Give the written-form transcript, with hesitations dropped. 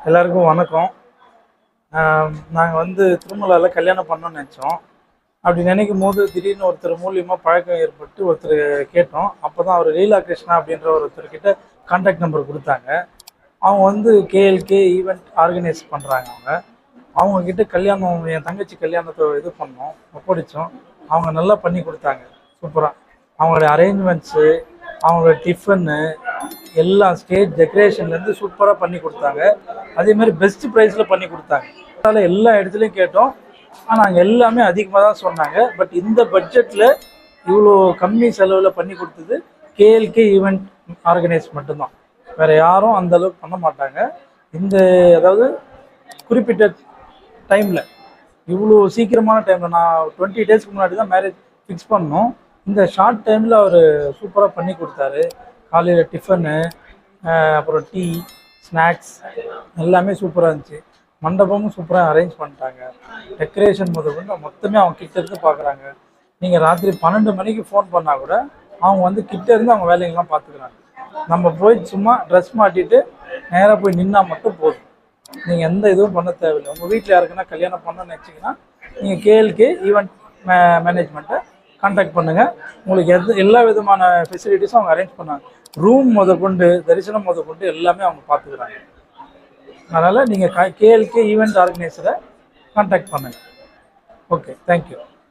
எல்லாருக்கும் வணக்கம். நாங்கள் வந்து திருமலாவில் கல்யாணம் பண்ணோன்னு நினச்சோம். அப்படி நினைக்கும் போது திடீர்னு ஒருத்தர் மூலியமாக பழக்கம் ஏற்பட்டு ஒருத்தர் கேட்டோம். அப்போ தான் அவர் லீலா கிருஷ்ணா அப்படின்ற ஒருத்தர்கிட்ட கான்டாக்ட் நம்பர் கொடுத்தாங்க. அவங்க வந்து கேஎல்கே ஈவெண்ட் ஆர்கனைஸ் பண்ணுறாங்க. அவங்கக்கிட்ட கல்யாணம், என் தங்கச்சி கல்யாணத்தை இது பண்ணோம், ஒப்படைச்சோம். அவங்க நல்லா பண்ணி கொடுத்தாங்க, சூப்பராக. அவங்களுடைய அரேஞ்ச்மெண்ட்ஸு, அவங்களோட டிஃபனு, எல்லா ஸ்டேஜ் டெக்கரேஷன்லேருந்து சூப்பராக பண்ணி கொடுத்தாங்க. அதேமாதிரி பெஸ்ட் ப்ரைஸில் பண்ணி கொடுத்தாங்க. அதனால் எல்லா இடத்துலையும் கேட்டோம், ஆனால் அங்கே எல்லாமே அதிகமாக தான் சொன்னாங்க. பட் இந்த பட்ஜெட்டில் இவ்வளோ கம்மி செலவில் பண்ணி கொடுத்தது கேஎல்கே ஈவெண்ட் ஆர்கனைஸ் மட்டும்தான். வேறு யாரும் அந்தளவுக்கு பண்ண மாட்டாங்க. அதாவது குறிப்பிட்ட டைமில், இவ்வளோ சீக்கிரமான டைமில், நான் 20 டேஸ்க்கு முன்னாடி தான் மேரேஜ் ஃபிக்ஸ் பண்ணோம். இந்த ஷார்ட் டைமில் அவர் சூப்பராக பண்ணி கொடுத்தாரு. காலையில் டிஃபனு, அப்புறம் டீ, ஸ்நாக்ஸ் எல்லாமே சூப்பராக இருந்துச்சு. மண்டபமும் சூப்பராக அரேஞ்ச் பண்ணிட்டாங்க. டெக்கரேஷன் முதற்கொண்டு மொத்தமே அவங்க கிட்டேருந்து பார்க்குறாங்க. நீங்கள் ராத்திரி 12 மணிக்கு ஃபோன் பண்ணால் கூட அவங்க வந்து கிட்டேருந்து அவங்க வேலைங்கெல்லாம் பார்த்துக்குறாங்க. நம்ம போய் சும்மா ட்ரெஸ் மாட்டிட்டு நேராக போய் நின்னா மட்டும் போதும். நீங்கள் எந்த இதுவும் பண்ண தேவையில்லை. உங்கள் வீட்டில் யாருக்குன்னா கல்யாணம் பண்ணணும்னு நினச்சிங்கன்னா நீங்கள் கேஎல்கே ஈவெண்ட் மேனேஜ்மெண்ட்டை கான்டாக்ட் பண்ணுங்கள். உங்களுக்கு எல்லா விதமான ஃபெசிலிட்டிஸும் அவங்க அரேஞ்ச் பண்ணாங்க. ரூம் முதற்கொண்டு, தரிசனம் முதற்கொண்டு எல்லாமே அவங்க பார்த்துக்கிறாங்க. அதனால் நீங்கள் கேஎல்கே ஈவெண்ட் ஆர்கனைசரை கான்டாக்ட் பண்ணுங்கள். Okay, thank you.